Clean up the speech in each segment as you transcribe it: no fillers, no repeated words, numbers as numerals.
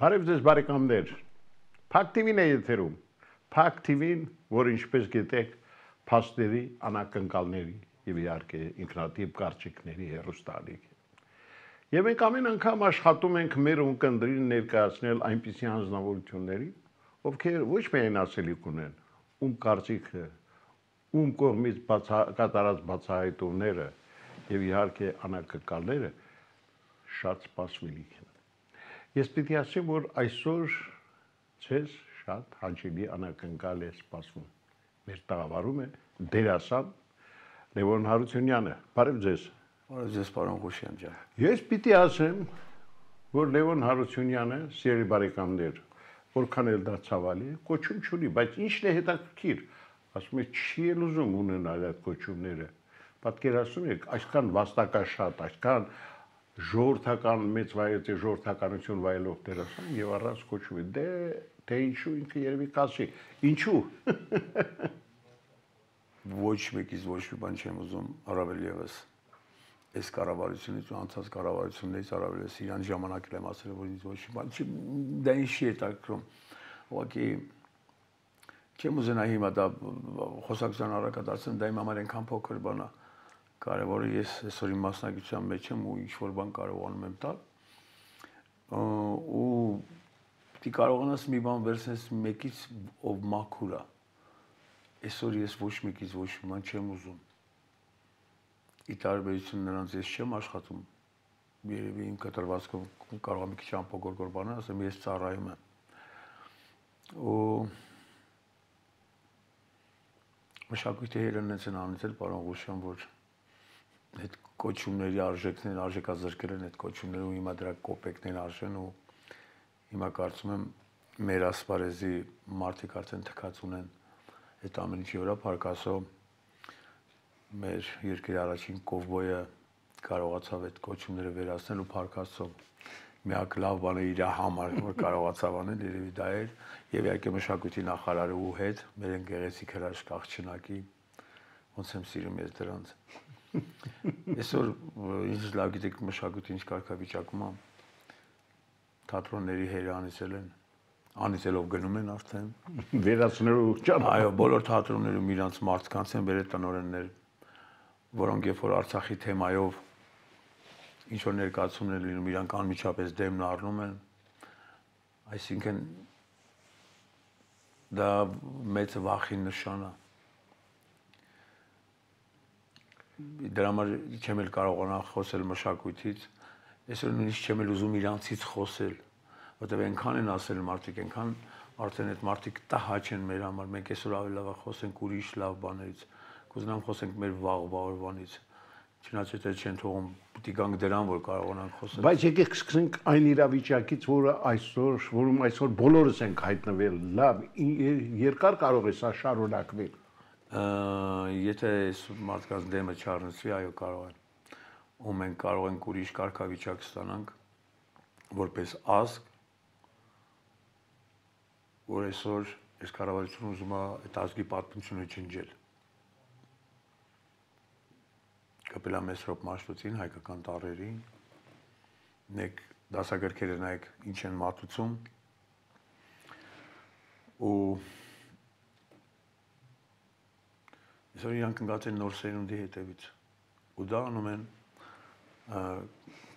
Բարև ձեզ բարեկամներ, Փակ TV-ն է եթերում, Փակ TV-ն, որ ինչպես գիտեք, փաստերի, անակնկալների եւ իհարկե ինքնատիպ կարծիքների հեռուստալիք է։ Եվ մենք ամեն անգամ աշխատում ենք մեր ունկնդրին ներկայացնել այնպիսի հանձնավորությունների, ովքեր ոչ միայն ասելիք ունեն, ում կարծիքը, ում կողմից կատարած բացահայտումները եւ իհարկե անակնկալները շատ սպասվելիք են։ Ես պիտի ասեմ, որ այսօր ձեզ շատ հաճելի անակնկալ է սպասվում։ Մեր տաղավարում է դերասան Լևոն Հարությունյանը։ Բարև ձեզ։ Բարև ձեզ, պարոն Ղուշյան ջան։ Ես պիտի ասեմ, որ Լևոն Հարությունյանը, սիրելի բարեկամներ, որքան էլ դա ցավալի է, կոչում չունի, բայց ինչն է հետաքրքիր, ասում է չի էլ ուզում ունենալ այդ կոչումները։ Պատկերացնում եք, այսքան վաստակաշատ, այսքան ժողովրդական մեծ վայրի ժողովրդականություն վայելող դերասան եւ առանց կոչումի թե ինչու ինքը երևի կասի ինչու ոչ մեկից ոչ մի բան չեմ ուզում առավել եւս այս կառավարությունից ու անցած կառավարություններից առավել եւս իրան ժամանակել եմ ասել որ ինձ ոչ մի բան չի դա ինչի է տակրում ուղղակի չեմ ուզենա հիմա դա խոսակցության առարկա դարձնել դա իմ համար այնքան փոքր բան է կարևորը ես այսօր իմ մասնագիտության մեջ եմ ու ինչ որ բան կարողանում եմ տալ ու պիտի կարողանաս մի բան վերցնես մեկից ով մաքուր է այսօր ես ոչ մեկից ոչ մի բան չեմ ուզում ի տարբերություն նրանց ես չեմ աշխատում երևի իմ կտրվածքով կարող եմ մի քիչ ամփոփ բաներ ասեմ ես ծառայում եմ ու մշակույթի հերն են անցել պարոն Ղուշյան որ այդ կոչումների արժեքներ արժեքազրկել են այդ կոչումները ու հիմա դրա կոպեկներ արժեն ու հիմա կարծում եմ մեր ասպարեզի մարդիկ արդեն թքած ունեն այդ ամեն ինչի վրա փարկասո մեր երկրի առաջին կովբոյը կարողացավ այդ կոչումները վերացնել ու փարկասո միակ լավ բանը իր համար որ կարողացավ անել երևի դա էր եւ իհարկե մշակույթի նախարարը ու հետ մեր են գեղեցիկ հրաշք աղջնակի ոնց եմ սիրում ես դրանց Այսօր ինչ լավ գիտեք մշակույթի ինչ կարգավիճակում է թատրոնների հերը անիծելով գնում են արդեն վերացնելու ճան այո բոլոր թատրոններում իրանց մարդկանց են բերել տնօրեններ որոնք երբ որ Արցախի թեմայով ինչ որ ներկայացումներ լինում իրանք անմիջապես դեմն առնում են այսինքն դա մեծ վախի նշան է Դրա համար չեմ էլ կարողանա խոսել մշակույթից, այսօր նույնիսկ չեմ էլ ուզում իրանցից խոսել, որտեղ այնքան են ասել մարդիկ, այնքան արդեն այդ մարդիկ տհաճ են մեր համար, մենք այսօր ավելի լավ խոսենք ուրիշ լավ բաներից, կուզենամ խոսենք մեր վաղվա օրվանից, չնայած եթե չեն թողում, պիտի գանք դրան, որ կարողանանք խոսել։ Բայց եկեք սկսենք այն իրավիճակից, որում այսօր բոլորս ենք հայտնվել, լավ, երկար կարող է սա շարունակվել։ Եթե մարդկանց դեմը չառնցվի, այո կարող են, ու մենք կարող ենք ուրիշ կարգավիճակ ստանանք, որպես ազգ, որ այսօր այս կառավարությունը ուզում է այդ ազգի պատմությունը ջնջել։ Կապել է Մեսրոպ Մաշտոցին, հայկական տառերին, նեք դասագրքերը նայեք ինչ են մատուցում, ու Այսօր իրանք ընկած են նոր սերունդի հետևից ու դա անում են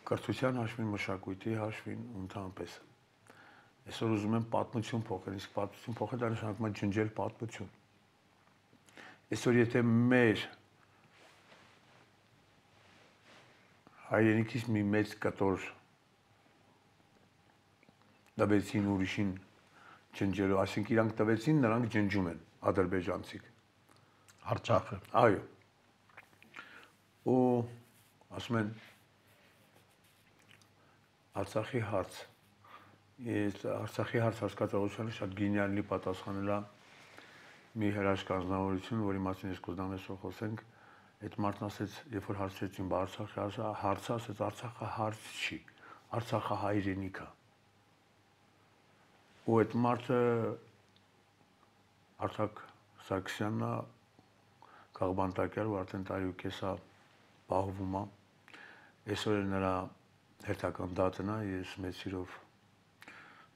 կրթության հաշվին, մշակույթի հաշվին ու ընդհանրապես։ Այսօր ուզում են պատմություն փոխել, իսկ պատմություն փոխել դա նշանակում է ջնջել պատմություն։ Այսօր եթե մեր հայրենիքից մի մեծ կտոր տվեցին ուրիշին ջնջելու, այսինքն իրանք տվեցին, նրանք ջնջում են ադրբեջանցիք։ Արցախը։ Այո։ Ու ասում են Արցախի հարց։ Ես Արցախի հարց հասկացողությանը շատ գենիալի պատասխանել է մի հրաշք անձնավորություն, որի մասին ես կուզենամ այսօր խոսենք, այդ մարդն ասեց, երբ որ հարցրեցին Արցախի հարցը, ասեց Արցախը հարց չի, Արցախը հայրենիք է։ Ու այդ մարդը Արցախ Սարգսյանն է Քաղբանտակյար ու արդեն տարի ու կես է պահվում է։ Այսօր նրա հերթական դատն է, ես մեծ սիրով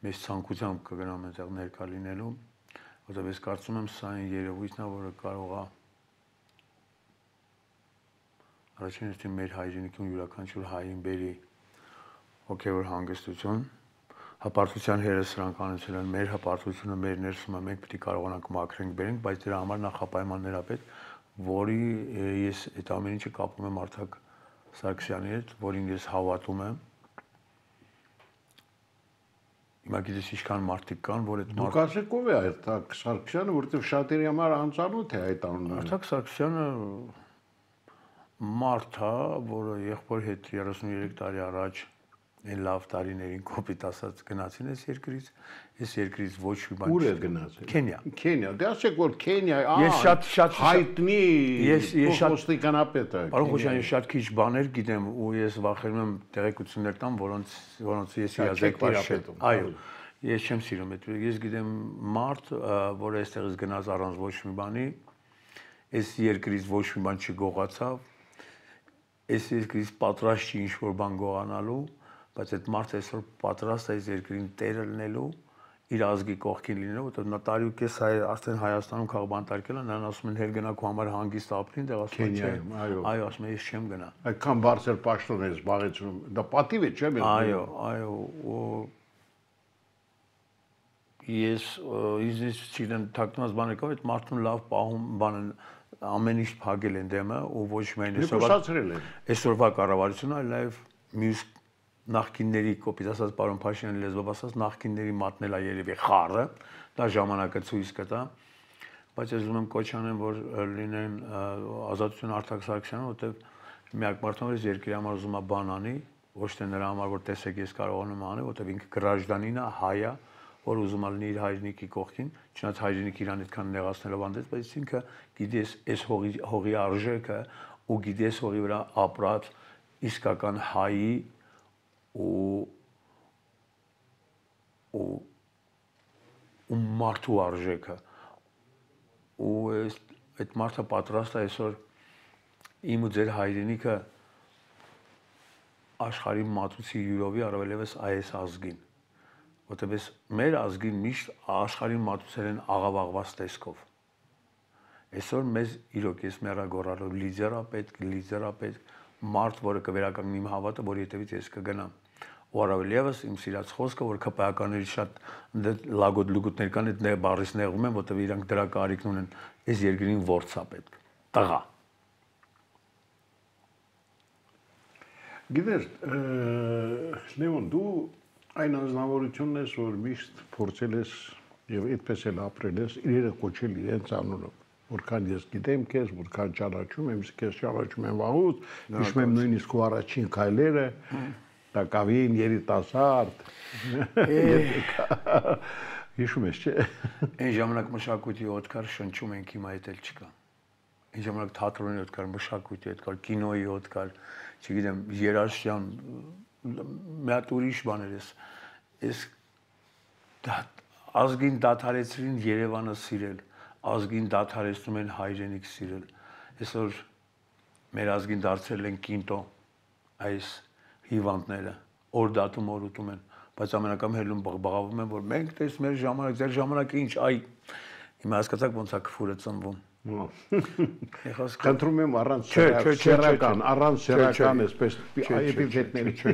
մեծ ցանկությամբ կգնամ այնտեղ ներկա լինելու, որտեղ ես կարծում եմ սա այն երևույթն է, որը կարող է առաջին հերթին մեր հայրենիքում յուրաքանչյուր հային բերի հոգևոր հանգստություն, հպարտության հերը սրանք անեցել են մեր հպարտությունը, մեր ներսումը մենք պետք է կարողանանք մաքրենք բերենք, բայց դրա համար նախապայմաններ պետք, որի ես այդ ամեն ինչը կապում եմ Արտակ Սարգսյանի հետ, որին ես հավատում եմ։ Հիմա գիտես ինչքան մարդիկ կան, որ այդ Դուք ասեք ով է Արտակ Սարգսյանը, որովհետև շատերի համար անծանոթ է այդ անունը։ Արտակ Սարգսյանը մարդ է, որը եղբոր հետ 33 տարի առաջ այն լավ տարիներին կոպիտ ասած գնացին այս երկրից ոչ մի բան Ուր է գնացել։ Քենիա։ Քենիա, դե ասեք որ Քենիա, Ես շատ հայտնի ես շատ ոստիկանապետ է։ Պարոն Խոչյան, ես շատ քիչ բաներ գիտեմ ու ես վախենում եմ տեղեկություններ տամ, որոնց ես իրազեկված չեմ։ Այո, ես չեմ սիրում այդ։ Ես գիտեմ մարդ, որը այստեղից գնաց առանց ոչ մի բանի, այս երկրից ոչ մի բան չգողացավ, այս երկրից պատրաստ չի ինչ-որ բան գողանալու, բայց այդ մարդը այսօր պատրաստ է այս երկրին տերը լինելու, իր ազգի կողքին լինելու, որտեղ նա տարի ու կես արդեն Հայաստանում քաղբանտարկել են, նրան ասում են հեր գնա քո համար հանգիստ ապրին, դեռ ասում են չէ։ Այո, ասում են ես չեմ գնա։ Այդքան բարձր պաշտոն է զբաղեցնում, դա պատիվ է, չէ՞։ Այո, ես ինձ չգիտեմ թաքնված բաներ կա, այդ մարդուն լավ պահում բան ամեն ինչ փակել են դեմը ու ոչ միայն այսօրվա կառավարությունը, այլ նաև մյուս նախկինների կոպիտ ասած պարոն Փաշինյանի լեզվով ասած նախկինների մատնել է երևի խառը, դա ժամանակը ցույց կտա, բայց ես ուզում եմ կոչ անեմ, որ լինեն Ազատություն Արտակ Սարգսյանը, որտեղ միակ մարդը որ երկրի համար ուզում է բան անի, ոչ թե նրա համար որ տեսեք ես կարողանում եմ անել, որտեղ ինքը գրաժդանին է, հայ է, որ ուզում է լինի իր հայրենիքի կողքին, չնայած հայրենիքը իրան այդքան նեղացնելով անդեց, բայց ինքը գիտես այս հողի արժեքը ու գիտես հողի վրա ապրած իսկական հայի ու մարդու արժեքը ու այդ մարդը պատրաստ է այսօր իմ ու ձեր հայրենիքը աշխարհի մատուցի յուրովի առավելևս այս ազգին որտեղ մեր ազգին միշտ աշխարհին մատուցել են աղավաղված տեսքով այսօր մեզ իրոք ես մեռագորալով լիդերապետ մարդ որը կվերականգնի իմ հավատը որ հետևից ես կգնամ ու առավելևս իմ սիրած խոսքը որ քպայականների շատ լագոտ լուգուտներ կան այդ բառից նեղվում են որտեղ իրանք դրա կարիքն ունեն այս երկրին ворցա պետք տղա Գիտես Լևոն դու այն անձնավորությունն ես որ միշտ փորձել ես եւ այդպես էլ ապրել ես իրերը կոչել իրենց անունով որքան ես գիտեմ քեզ որքան ճանաչում եմ քեզ ճանաչում եմ վաղուց հիշում եմ նույնիսկ քո առաջին քայլերը տակավին երիտասարդ հիշում ես չէ այն ժամանակ մշակույթի օդկար շնչում ենք հիմա այդ էլ չկա այն ժամանակ թատրոնի օդկար մշակույթի օդկար կինոյի օդկար չգիտեմ երաժշտության մի հատ ուրիշ բաներ ես ազգին դադարեցրին Երևանը սիրել ազգին դադարեցնում են հայրենիք սիրել այսօր մեր ազգին դարձել են կինտո այս հիվանդները օր դատում օր ուտում են բայց ամենակամ հելուն բղբղավում են որ մենք տես մեր ժամանակ ձեր ժամանակը ինչ այ հիմա հասկացաք ոնց է քֆուրը ծնվում Խնդրում եմ առանց սերական այսպես էպիթետների չէ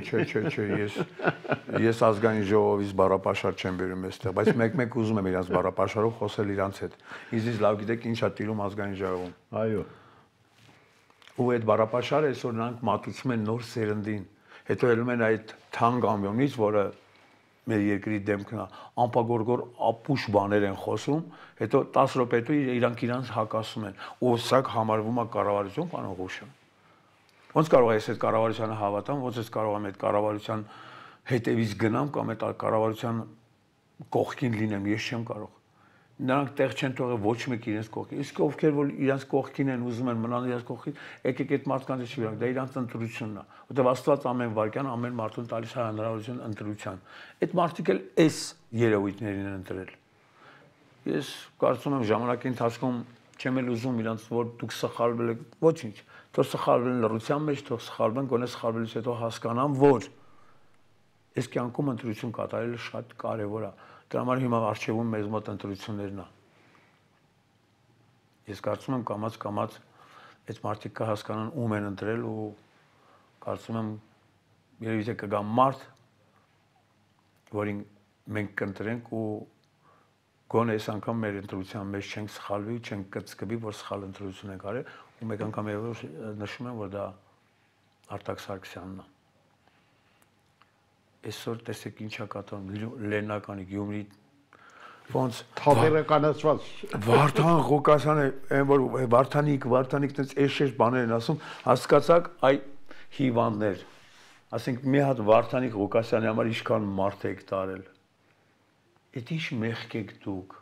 ես ազգային ժողովից բառապաշար չեմ բերում այստեղ բայց մեկ ուզում եմ իրանց բառապաշարով խոսել իրանց հետ ինձ լավ գիտեք ինչ է տիրում ազգային ժողովում այո ու այդ բառապաշարը այսօր նրանք մատուցում են նոր սերնդին հետո ելնում են այդ թանկ ամբիոնից որը մեր երկրի դեմքն է ամպագորգոր ապուշ բաներ են խոսում հետո 10 րոպե հետո իրանք իրանց հակասում են ու սա համարվում է կառավարություն պարոն Ղուշյան ոնց կարող է ես այդ կառավարությանը հավատամ ոնց ես կարող եմ այդ կառավարության հետևից գնամ կամ այդ կառավարության կողքին լինեմ ես չեմ կարող նրանք տեղ չեն թողել ոչ մեկ իրենց կողքին իսկ ովքեր որ իրենց կողքին են ուզում են մնալ իրենց կողքին եկեք այդ մարդկանց չվիրանք դա իրանց ընտրությունն է որտեղ Աստված ամեն վարքյան ամեն մարդուն տալիս է հնարավորություն ընտրության այդ մարդիկ էլ այս երևույթներին են ընտրել ես կարծում եմ ժամանակի ընթացքում չեմ էլ ուզում իրանց որ դուք սխալվել եք ոչինչ թող սխալվեն լռության մեջ թող սխալվեն գոնե սխալվելուց հետո հասկանան որ Այս կյանքում ընտրություն կատարելը շատ կարևոր է։ Դրա համար հիմա արժևում մեզ մոտ ընտրություններն է։ Ես կարծում եմ կամաց այդ մարդիկ կհասկանան ում են ընտրել ու կարծում եմ երևի թե կգա մարդ, որին մենք կընտրենք ու գոնե այս անգամ մեր ընտրության մեջ չենք սխալվի, չենք կծկվի, որ սխալ ընտրություն ենք արել ու մեկ անգամ եւս նշում եմ, որ դա Արտակ Սարգսյանն է։ Այսօր տեսեք ինչա կատարում Լեննականի Գյումրի ոնց թատերականացված Վարդան Ղուկասյանը այն որ Վարդանիկ տենց էշեր բաներ են ասում, հասկացաք այ հիվանդներ։ Ասենք մի հատ Վարդանիկ Ղուկասյանի համար ինչքան մարդ եք տարել։ Էդ ինչ մեղք եք դուք։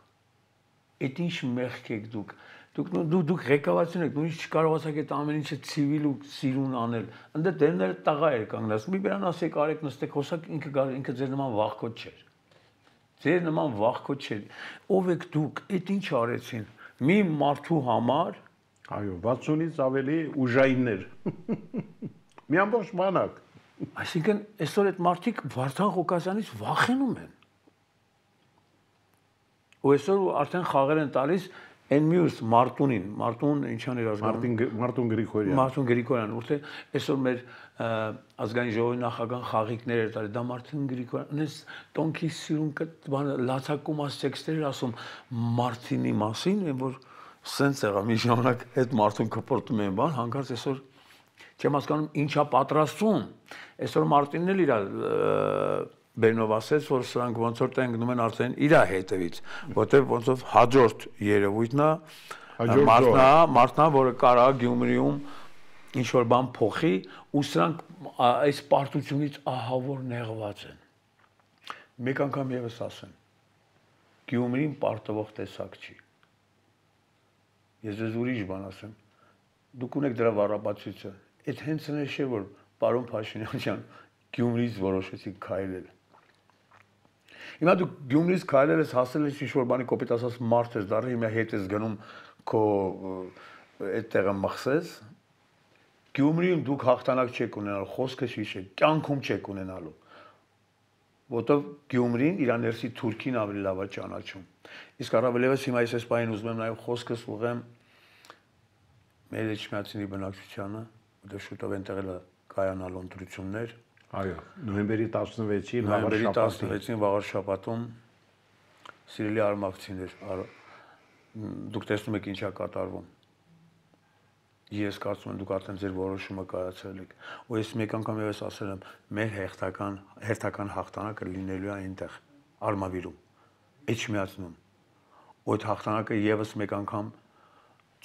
Էդ ինչ մեղք եք դուք։ Դուք ղեկավարություն եք, նույնիսկ չկարողացաք այդ ամեն ինչը ցիվիլ ու սիրուն անել։ Ընդ դերները տղա էր կանգնած։ Մի բան ասեք, արեք, նստեք, խոսակ ինքը ձեր նման վախկոտ չէր։ Ձեր նման վախկոտ չէր։ Ով եք դուք, այդ ինչ արեցին։ Մի մարդու համար, այո, 60-ից ավելի ուժայիններ։ Մի ամբողջ բանակ։ Այսինքն այսօր այդ մարդիկ Վարդան Ղուկասյանից վախենում են։ Ու այսօր արդեն խաղեր են տալիս այն մյուս Մարտունին, Մարտուն ինչան էր ազգանում Մարտուն Գրիգորյան։ Մարտուն Գրիգորյան, որտեղ այսօր մեր ազգային ժողովի նախագահան խաղիկներ էր տալի, դա Մարտուն Գրիգորյան, այնպես տոնքի սիրուն բանը լացակում ասեցքներ ասում Մարտինի մասին, որ սենց եղա մի ժամանակ այդ Մարտուն կպորտում են բան, հանկարծ այսօր չեմ հասկանում ինչա պատրաստում։ Այսօր Մարտինն էլ իր Բերնով ասեց, որ սրանք ոնց որ տենգնում են արդեն իր հետևից, որտեղ ոնց որ հաջորդ երևույթն է, մարդնա, որը կարա Գյումրիում ինչ որ բան փոխի, ու սրանք այս պարտությունից ահավոր նեղված են։ Մեկ անգամ եւս ասեմ, Գյումրին պարտվող տեսակ չի։ Ես ուրիշ բան ասեմ, դուք ունեք դրա վառապացույցը, այդ հենց այն է, որ պարոն Փաշինյան ջան, Գյումրից որոշեցիք քայլել։ Հիմա դու Գյումրից քայլել ես, հասել ես ինչ-որ բանի կոպիտ ասած մարդ ես դառել, հիմա հետ ես գնում քո այդ տեղը մխսես։ Գյումրիում դուք հաղթանակ չեք ունենալու, խոսքը հիշեք, կյանքում չեք ունենալու։ Որտով Գյումրին իր ներսի թուրքին ավելի լավ է ճանաչում։ Իսկ առավելևս հիմա ես այս բանին ուզում եմ նաև խոսքս ուղղեմ մեր Էջմիածինի բնակչությանը, որտեղ շուտով այնտեղ էլ կայանալու ընտրություններ։ Այո, նոյեմբերի 16-ին վաղար շաբաթում սիրելի արմավցիներ, դուք տեսնում եք ինչա կատարվում։ Ես կարծում եմ դուք արդեն ձեր որոշումը կայացրել եք։ Ու ես մեկ անգամ եւս ասել եմ, մեր հերթական հաղթանակը լինելու է այնտեղ, Արմավիրում, Էջմիածնում։ Ու այդ հաղթանակը եւս մեկ անգամ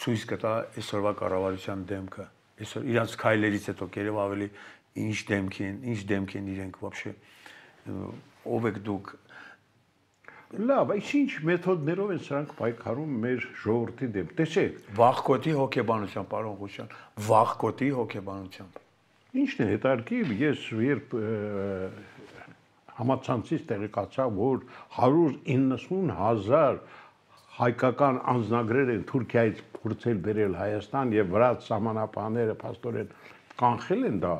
ցույց կտա այսօրվա կառավարության դեմքը։ Այսօր իրանց քայլերից հետո կերև ավելի ինչ դեմք են իրենք вообще ով եք դուք լավ ինչ մեթոդներով են սրանք պայքարում մեր ժողովրդի դեմ տեսեք վախկոտի հոգեբանությամբ պարոն Ղուկասյան վախկոտի հոգեբանությամբ ինչն է հետարքիվ ես երբ համացանցից տեղեկացա որ 190,000 հայկական անձնագրեր են Թուրքիայից փորձել բերել Հայաստան եւ վրաց սահմանապահները փաստորեն կանխել են դա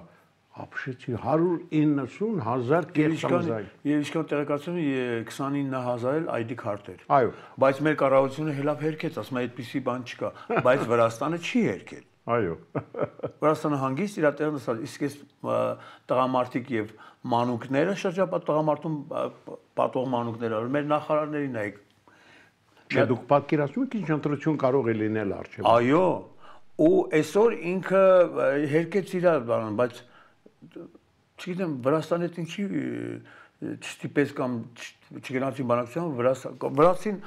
ապշեցի 190,000 կերպարզայ։ Եվ ինչքան տեղեկացում 29,000 էլ ID քարտեր։ Այո։ Բայց մեր կառավարությունը հելափ հերքեց, ասում է այդպիսի բան չկա, բայց Վրաստանը չի հերքել։ Այո։ Վրաստանը հանգիստ իր տեղն է, իսկ այս տղամարդիկ եւ մանուկները շրջապատ տղամարդում պատող մանուկները, մեր նախարարներին նայեք։ Չէ, դուք պատկերացնում եք ինչ ընտրություն կարող է լինել արժեվ։ Այո։ Ու այսօր ինքը հերքեց իր բանը, բայց չգիտեմ Վրաստանը ինչի չստիպեց կամ չգնացին բանակցության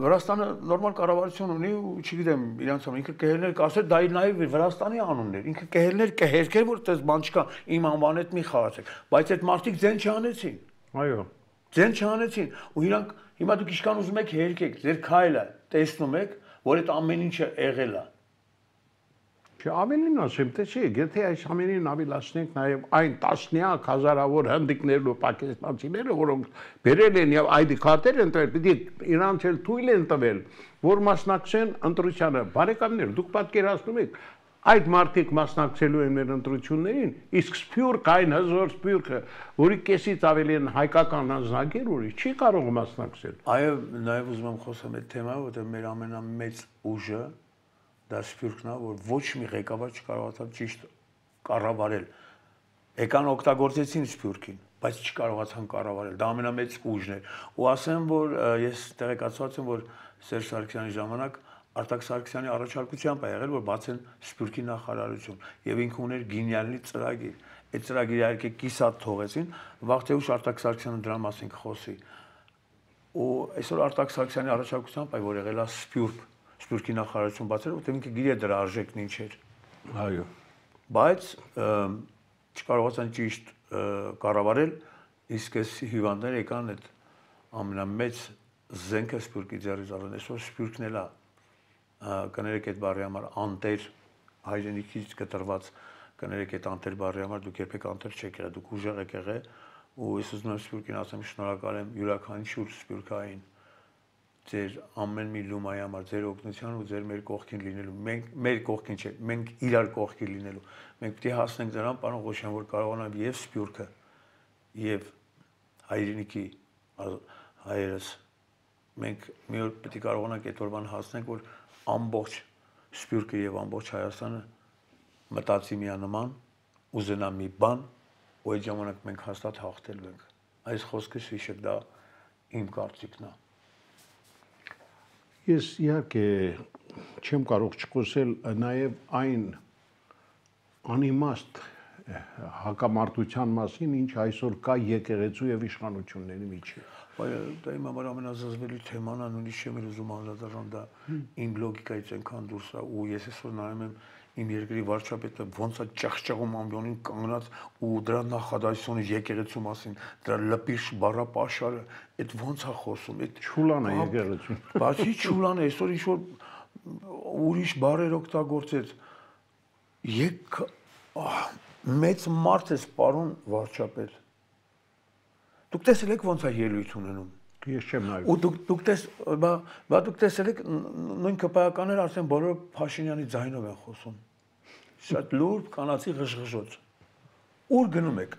Վրաստանը նորմալ կառավարություն ունի ու չգիտեմ իրանց համար ինքը կհելներ կասեր դա նաև Վրաստանի անունն էր ինքը կհելներ կհերքեր որ դες բան չկա իմ անվան հետ մի խաղացեք բայց այդ մարդիկ ձեն չանեցին այո ձեն չանեցին ու իրանք հիմա դուք իշքան ուզում եք հերքեք ձեր քայլը տեսնում եք որ այդ ամեն ինչը եղել է Չէ, ավելին ասեմ, տեսեք, եթե այս ամենին ավելացնենք նաև այն տասնյակ հազարավոր հնդիկներն ու պակիստանցիները, որոնք բերել են եւ ID քարտեր են տվել, պիտի իրանց էլ թույլ են տվել, որ մասնակցեն ընտրությանը։ Բարեկամներ, դուք պատկերացնում եք, Այդ մարդիկ մասնակցելու են մեր ընտրություններին, իսկ սփյուռք այն հզոր սփյուռքը, որի կեսից ավելի են հայկական անձնագիր, ուրիշ չի կարող մասնակցել։ Այո, նաև ուզում եմ խոսեմ այդ թեմայով, որտեղ մեր ամենամեծ ուժը դա սփյուռքն է, որ ոչ մի ղեկավար չկարողացավ ճիշտ կառավարել։ Եկան օգտագործեցին սփյուռքին, բայց չկարողացան կառավարել։ Դա ամենամեծ ուժն էր։ Ու ասեմ, որ ես տեղեկացված եմ, որ Սերժ Սարգսյանի ժամանակ Արտակ Սարգսյանի առաջարկությամբ է եղել, որ բացեն սփյուռքի նախարարություն, եւ ինքը ուներ գենիալի ծրագիր։ Այդ ծրագիրը իհարկե կիսատ թողեցին, վաղ թե ուշ Արտակ Սարգսյանը դրա մասին կխոսի։ Ու այսօր Արտակ Սարգսյանի առաջարկությամբ այ որ եղել է սփյուռքի նախարարություն բացել, որտեղ ինքը գիտի դրա արժեքն ինչ էր։ Այո։ Բայց չկարողացան ճիշտ կառավարել, իսկ այս հիվանդները եկան այդ ամենամեծ զենքը սփյուռքի ձեռից առան։ Այսօր սփյուռքն էլ է կներեք այդ բառի համար անտեր հայրենիքից կտրված կներեք այդ անտեր բառի համար դուք երբեք անտեր չեք եղել, դուք ուժեղ եք եղել ու ես ուզում եմ սփյուռքին ասեմ շնորհակալ եմ յուրաքանչյուր սփյուռքային ձեր ամեն մի լումայի համար, ձեր օգնության ու ձեր մեր կողքին լինելու։ Մենք մեր կողքին չէ, մենք իրար կողքին լինելու։ Մենք պետք է հասնենք դրան, պարոն Ղոշյան, որ կարողանանք եւ սփյուռքը եւ հայրենիքի հայերս մենք մի օր պետք է կարողանանք այդ օրվան հասնենք, որ ամբողջ սփյուռքը եւ ամբողջ Հայաստանը մտածի միանման, ուզենա մի բան, ու այդ ժամանակ մենք հաստատ հաղթելու ենք։ Այս խոսքը հիշեք, դա իմ կարծիքն է։ Ես իհարկե չեմ կարող չխոսել նաև այն անիմաստ հակամարտության մասին, ինչ այսօր կա եկեղեցու եւ իշխանությունների միջեւ։ Դա իմ համար ամենազզվելի թեման է, նույնիսկ չեմ ուզում անդրադառնալ, դա իմ լոգիկայից այնքան դուրս է, ու ես այսօր նայում եմ իմ երկրի վարչապետը ոնց է ճախճաղում ամբիոնին կանգնած ու դրա նախադասությունը եկեղեցու մասին, դրա լպիշ բառապաշարը, այդ ոնց է խոսում, այդ Չուլան է եկեղեցին։ Բացի չուլան է, այսօր ինչ որ ուրիշ բառեր օգտագործեց։ Մեծ մարդ է, պարոն վարչապետ։ Դուք տեսել եք ոնց է ելույթ ունենում։ Ես չեմ նայում։ Ու դուք տեսել եք նույն կպայականները արդեն բոլորը Փաշինյանի ձայնով են խոսում։ Շատ լուրջ կանացի ղժղժոց։ Ուր գնում եք։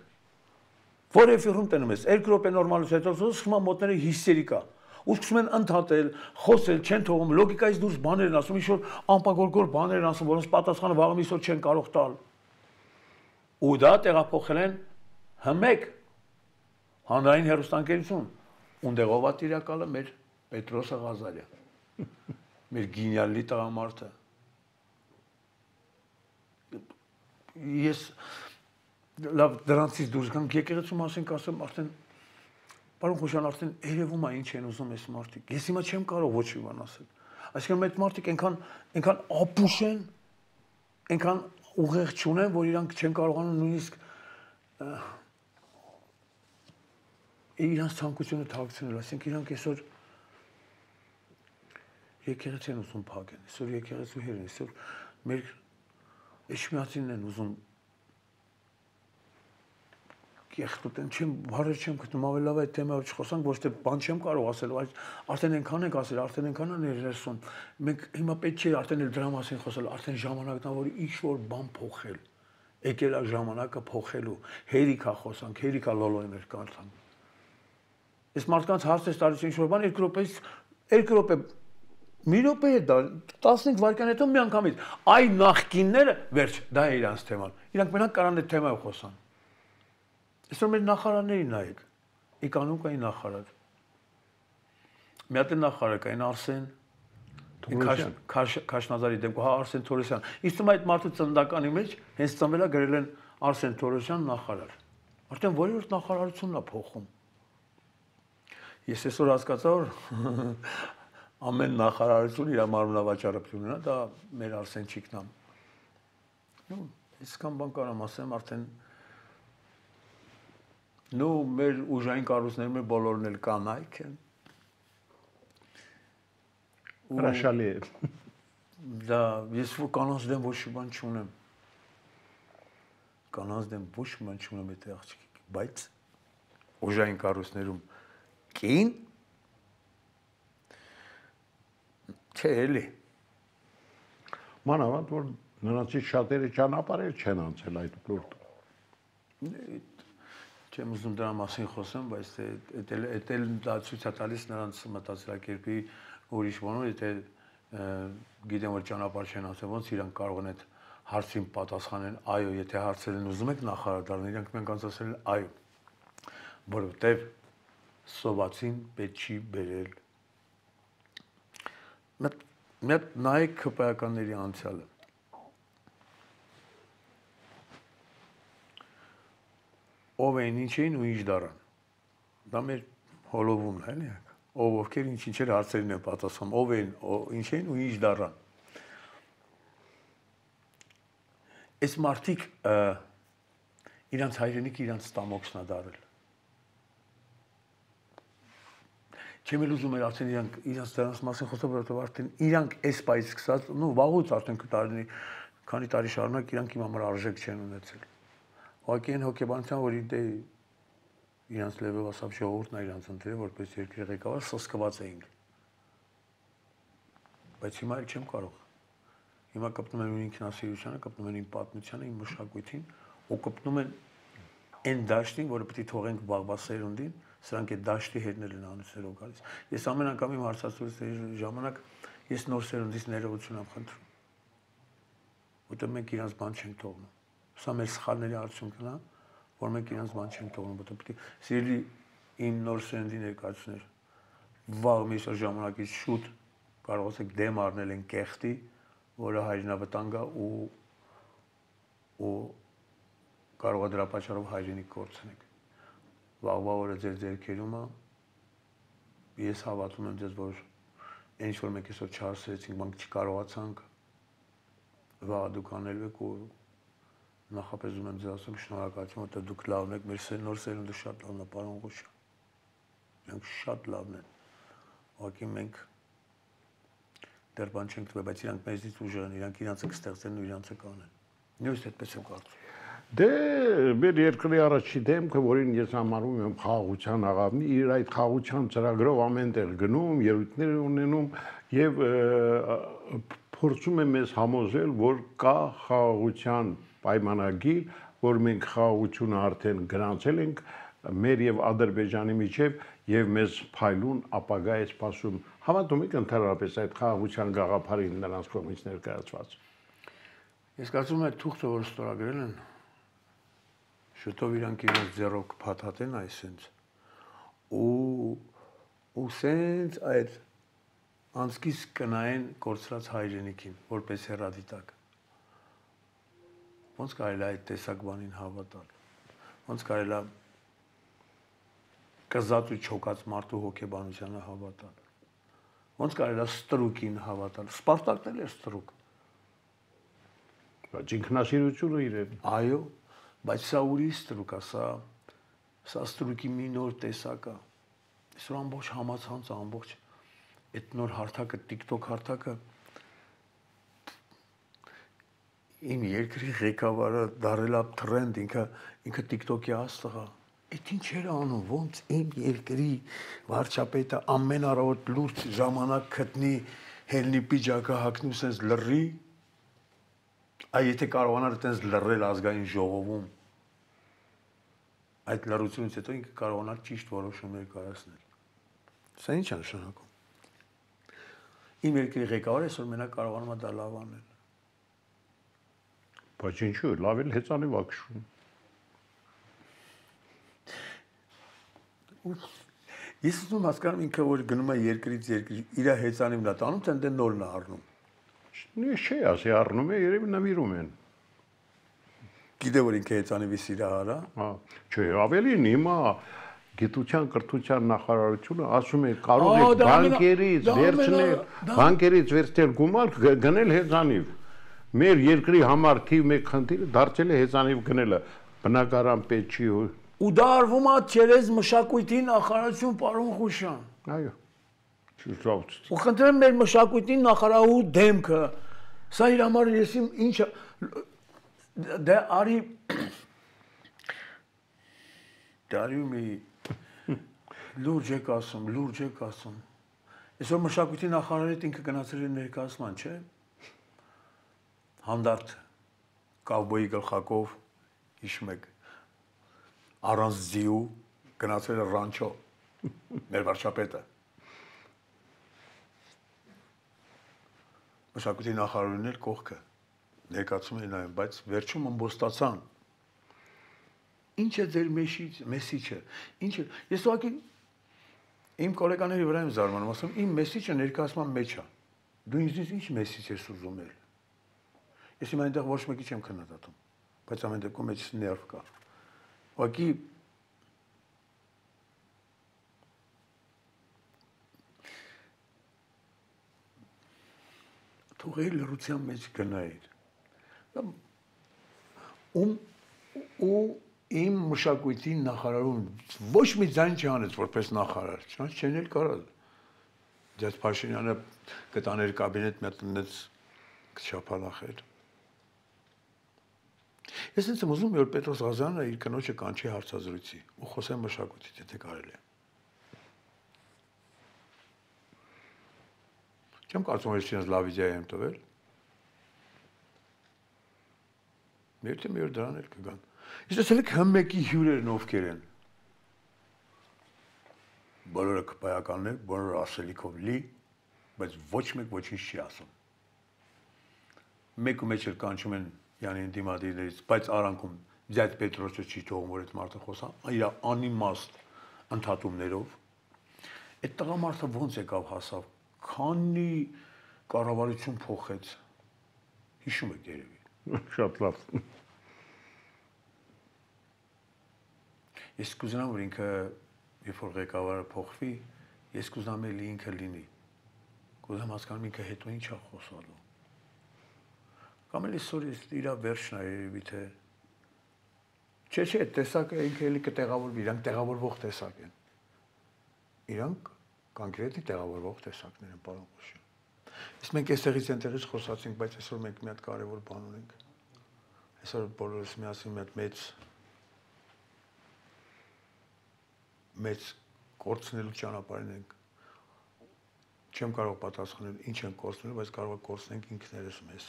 Որ էֆիրում տենում ես, 2 րոպե նորմալուց հետո սկսում են մոտները հիստերիկա։ Ու սկսում են ընդհատել, խոսել, չեն թողում, լոգիկայից դուրս բաներ են ասում, ինչ-որ անպագորգոր բաներ են ասում, որոնց պատասխանը վաղը միսօր չեն կարող տալ։ Ու դա տեղափոխել են հմեկ հանրային հեռուստաընկերություն, ունդեղով է տիրակալը մեր Պետրոսը Ղազարյան, մեր գինյալի տղամարդը։ Ես լավ դրանցից դուրս գամ եկեղեցու մասին կասեմ, արդեն պարոն Ղոշյան, արդեն երևում է ինչ են ուզում այս մարդիկ։ Ես հիմա չեմ կարող ոչ մի բան ասել։ Այսինքն այդ մարդիկ այնքան ապուշ են, այնքան ուղեղ չունեն, որ իրանք չեն կարողանում նույնիսկ իրանց ցանկությունը թաքցնել, այսինքն իրանք այսօր եկեղեցին ուզում փակեն, այսօր եկեղեցու հերն, այսօր մեր էջմիածինն են ուզում կեղտոտեն, բառեր չեմ գտնում, ավելի լավ այդ թեմայով չխոսանք, ոչ թե բան չեմ կարող ասել, բայց արդեն այնքան ենք ասել, արդեն այնքան է ներերսում։ Մենք հիմա պետք չէ արդեն էլ դրա մասին խոսել, արդեն ժամանակն է, որ ինչ-որ բան փոխել։ Եկել է ժամանակը փոխելու, հերիքա խոսանք, հերիքա լոլոյներ կարդանք։ Այս մարդկանց հարց է տալիս ինչ-որ բան 2 րոպեից 2 րոպե մի րոպե է դա 15 վայրկյան հետո մի անգամից այ նախկինները վերջ դա է իրանց թեման իրանք մենակ կարան այդ թեմայով խոսան այսօր մեր նախարարներին նայեք իկանուն կային նախարար մի հատ նախարար կային Արսեն Քաշնազարի դեպքում հա Արսեն Թորոսյան իսկ թվում է այդ մարդու ծննդականի մեջ հենց ծնվել է գրել են Արսեն Թորոսյան նախարար արդեն որևէ նախարարությունն է փոխում ես այսօր հասկացա որ ամեն նախարարություն իր մարմնավաճառություն ունի, դա մեր Արսենչիկն է։ Նու, այսքան բան կարամ ասեմ, արդեն նու մեր ուժային կառույցները մեր բոլորն էլ կանայք են։ Հրաշալի է։ Դա ես կանանց դեմ ոչ մի բան չունեմ։ Կանանց դեմ ոչ մի բան չունեմ այդ աղջիկ, բայց ուժային կառույցներում կին Չէ, էլի։ Մանավանդ որ Նրանցից շատերը ճանապարհել չեն անցել այդ ոլորտում։ Չեմ ուզում դրա մասին խոսեմ, բայց դա դա ցույց է տալիս նրանց մտածելակերպի ուրիշ բանով, եթե գիտեմ որ ճանապարհ չեն անցել, ոնց իրանք կարող են այդ հարցին պատասխանեն այո, եթե հարցել են ուզում եք նախարար դառնալ, իրանք մենք ասել են այո, որովհետև սովածին պետք չի բերել։ Մեկ նայեք քպայականների անցյալը։ Ով են, ինչ էին ու ինչ դառան։ Դա մեր հոլովումն է, էլի։ Ով ովքեր ինչ-ինչեր հարցերին են պատասխանում, ով են, ինչ էին ու ինչ դառան։ Այս մարդիկ իրանց հայրենիքը իրանց ստամոքսն է դարել։ Չեմ էլ ուզում ասել իրանց դրանց մասին խոսել, որովհետև արդեն իրանք այս պայից սկսած, վաղուց արդեն քանի տարի շարունակ իրանք իմ համար արժեք չեն ունեցել։ Ուղղակի այն հոգեբանության, որ իրանց լեվելասապ ժողովուրդն է իրանց ընտրել որպես երկրի ղեկավար, սոսկված էինք։ Բայց հիմա էլ չեմ կարող։ Հիմա կպնում են ինքնասիրությանը, կպնում են իմ պատմությանը, իմ մշակույթին, ու կպնում են այն դաշտին, որը պետք է թողենք վաղվա սերունդին, սրանք այդ դաշտի հետնել են անուններով գալիս։ Ես ամեն անգամ իմ հարցազրույցների ժամանակ ես նոր սերունդից ներողություն եմ խնդրում։ Որտեղ մենք իրանց բան չենք թողնում։ Սա մեր սխալների արդյունքն է, որ մենք իրանց բան չենք թողնում, որտեղ պետք է սիրելի իմ նոր սերունդի ներկայացուցիչներ վաղ մի ժամանակից շուտ կարող եք դեմ առնել են կեղտի, որը հայրենավտանգ է ու կարող է դրա պատճառով հայրենիք կորցնեք։ Վաղվա օրը ձեր ձեռքերում է, ես հավատում եմ ձեզ, որ ինչ որ մենք այսօր չհասցրեցինք, մենք չկարողացանք, վաղ դուք անելու եք ու նախապես ուզում եմ ձեզ ասեմ շնորհակալություն, որտեղ դուք լավն եք, մեր նոր սերունդը շատ լավն է, պարոն Ղուշյան։ Մենք շատ լավն են։ Ուղղակի մենք դեռ բան չենք տվել, բայց իրանք մեզից ուժեղ են, իրանք իրանցը կստեղծեն ու իրանցը կանեն։ Նույնիսկ այդպես եմ կարծում։ Դե մեր երկրի առաջի դեմքը, որին ես համարում եմ խաղաղության աղավնի, իր այդ խաղաղության ծրագրով ամենտեղ գնում, ելույթներ ունենում եւ փորձում է մեզ համոզել, որ կա խաղաղության պայմանագիր, որ մենք խաղաղությունը արդեն գրանցել ենք մեր եւ Ադրբեջանի միջև եւ մեզ փայլուն ապագա է սպասում։ Հավատում եք ընդհանրապես այդ խաղաղության գաղափարին նրանց կողմից ներկայացված։ Ես կարծում եմ թուղթը որ ստորագրել են շուտով իրանք իրենց ձեռով կփաթաթեն այսինչ ու սենց այդ անցքից կնայեն կորցրած հայրենիքին որպես հեռադիտակ ոնց կարելի է այդ տեսակ բանին հավատալ ոնց կարելի է կզած ու չոկած մարդու հոգեբանությանը հավատալ ոնց կարելի է ստրուկին հավատալ Սպարտակն էլ էր ստրուկ բայց ինքնասիրությունը իրեն այո բայց սա ուրիշ ստրուկ է, սա ստրուկի մի նոր տեսակ է։ Այսօր ամբողջ համացանցը, ամբողջ այդ նոր հարթակը, TikTok հարթակը իմ երկրի ղեկավարը դարել է տրենդ, ինքը TikTok-ի աստղ է։ Այդ ինչեր է անում, ոնց իմ երկրի վարչապետը ամեն առավոտ լուրջ ժամանակ գտնի հելնի պիջակը հագնի ու սենց լռի Այ եթե կարողանար այդպես լռել ազգային ժողովում այդ լռությունից հետո ինքը կարողանար ճիշտ որոշումներ կայացնել։ Սա ինչ է նշանակում։ Իմ երկրի ղեկավարը այսօր մենակ կարողանում է դա լավ անել։ Բայց ինչու՞ լավ էլ հեծանիվ ակշում։ Ես ուզում հասկանում ինքը որ գնում է երկրից երկրի իր հեծանիվն է տանում, թե դե նորն է առնում։ Ես չի ասի առնում է, երևի նվիրում են։ Գիտե որ ինքը հեծանիվի սիրահար է։ Հա, չէ, ավելին հիմա գիտության կրթության նախարարությունը ասում է կարող է բանկերից վերցնել գումար գնել հեծանիվ։ Մեր երկրի համար թիվ 1 խնդիրը դարձել է հեծանիվ գնելը։ Բնակարան պետք չի ու դա արվում է չերես մշակույթի նախարարություն պարոն Ղուշյան։ Այո։ Ու խնդրեմ մեր մշակույթի նախարարու դեմքը սա իր համար ես ինչ դե արի մի լուրջ եք ասում այսօր մշակույթի նախարարը ինքը գնացել է ներկայացման չէ հանդարտ կավբոյի գլխակով հիշում եք առանց ձիու գնացել է ռանչո մեր վարչապետը մշակույթի նախարարին էլ կողքը ներկայացում էին այն, բայց վերջում ըմբոստացան ինչ է ձեր մեսիջը, ինչ է, ես ուղղակի իմ գոլեգաների վրա եմ զարմանում, ասում իմ մեսիջը ներկայացման մեջ է, դու ինձ ինչ մեսիջ ես ուզում ել, ես իմ այնտեղ ոչ մեկի չեմ քննադատում, բայց ամեն դեպքում մեջ ներվ կա, ուղղակի թողել լրության մեջ գնայր, ու իմ մշակույթի նախարարում ոչ մի ձայն չանեց որպես նախարար, չանց չեն էլ կարալ, ձեզ Փաշինյանը կտաներ կաբինետ մի հատ ունեց չափալախեր, ես ինձ եմ ուզում, որ Պետրոս Ղազարյանը իր կնոջը կանչի հարցազրույցի ու խոսեն մշակույթից, եթե կարելի է, չեմ կարծում, որ ես չենս լավ իդեա եմ տվել, մի օր դրան էլ կգան, Ես տեսել եք հմմեկի հյուրերն ովքեր են, բոլորը կպայականներ, բոլորը ասելիքով լի, բայց ոչ մեկ ոչինչ չի ասում, մեկ ու մեջ էլ կանչում են յանին դիմադիրներից, բայց արանքում ձյադ Պետրոսը չի թողում, որ այդ մարդը խոսա, իր անիմաստ ընդհատումներով, այդ տղամարդը ոնց եկավ հասավ, քանի կառավարություն փոխեց, հիշում եք երևի, շատ լավ, Ես կուզենամ, որ ինքը, երբ որ ղեկավարը փոխվի, ես կուզենամ էլի ինքը լինի, կուզենամ հասկանում ինքը հետո ինչ է խոսալու, կամ էլ այսօր իր վերջն է երևի թե, չէ, տեսակը ինքը էլի կտեղավորվի, իրանք տեղավորվող տեսակ են, իրանք կոնկրետի տեղավորվող տեսակներ են, պարոն Ղուշյան, իսկ մենք այստեղից խոսացինք, բայց այսօր մենք մի հատ կարևոր բան ունենք, այսօր բոլորս միասին մի հատ մեծ կորցնելու ճանապարհին ենք, չեմ կարող պատասխանել ինչ են կորցնելու, բայց կարող է կորցնենք ինքներս մեզ,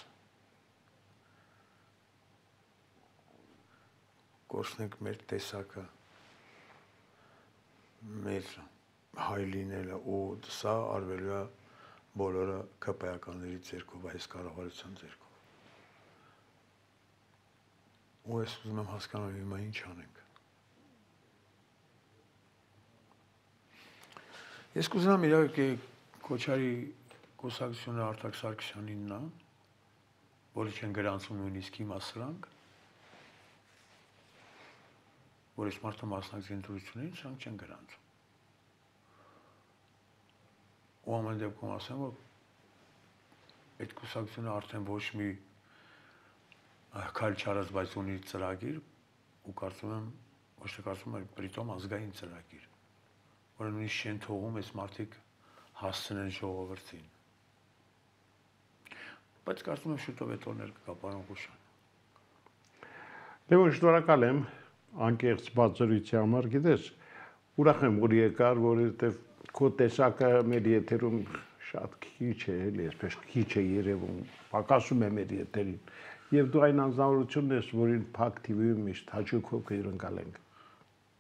կորցնենք մեր տեսակը, մեր հայ լինելը ու սա արվելու է բոլորը ԿՊԱ-ականների ձեռքով, այս կառավարության ձեռքով, ու ես ուզում եմ հասկանալ հիմա ինչ անենք, Ես կուզենամ իրակի Քոչարի կուսակցությունը Արտակ Սարգսյանինն է, որի չեն գրանցում նույնիսկ հիմա սրանք, որ այս մարդը մասնակցի ընտրություններին, սրանք չեն գրանցում։ Ու ամեն դեպքում ասեմ, որ այդ կուսակցությունը արդեն ոչ մի քայլ չարած, բայց ունի ծրագիր, ու կարծում եմ, ոչ թե կարծում եմ, պրիտոմ ազգային ծրագիր, որը նույնիսկ չեն թողում այս մարդիկ հասցնեն ժողովրդին։ Բայց կարծում եմ շուտով այդ օրներ կգա, պարոն Ղուշյան։ Լևոն, շնորհակալ եմ անկեղծ բացառույթի համար, գիտես, ուրախ եմ, որ եկար, որովհետև քո տեսակը մեր եթերում շատ քիչ է, էլի, այսպես քիչ է երևում, պակասում է մեր եթերին, եւ դու այն անձնավորությունն ես, որին Փակ TV-ում միշտ հաճույքով կհյուրընկալ ենք։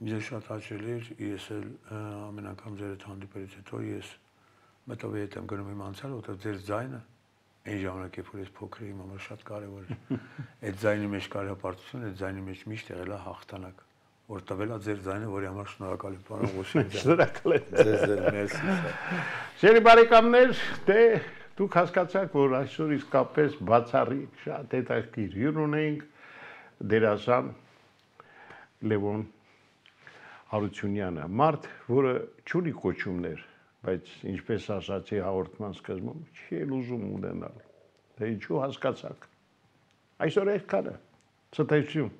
Ես շատ հաճելի էր, ես էլ ամեն անգամ ձեր հետ հանդիպելուց հետո ես մտովի հետ եմ գնում իմ անցյալը, որտեղ ձեր ձայնը այն ժամանակ, երբ որ ես փոքր եմ, համար շատ կարևոր էր։ Այդ ձայնի մեջ կար հպարտություն, այդ ձայնի մեջ միշտ եղել է հաղթանակ, որ տվել է ձեր ձայնը, որի համար շնորհակալ եմ, պարոն Ղուշյան։ Շնորհակալ եմ։ Ձեզ մերսի։ Շերի բարեկամներ, դե դուք հասկացաք, որ այսօր իսկապես բացառիկ շատ հետաքրքիր հյուր ունենք դերասան Լևոն Հարությունյանը, մարդ, որը չունի կոչումներ, բայց ինչպես ասացի հաղորդման սկզբում, չի էլ ուզում ունենալ, դե ինչու հասկացաք, այսօր այդքանը, ցտեսություն։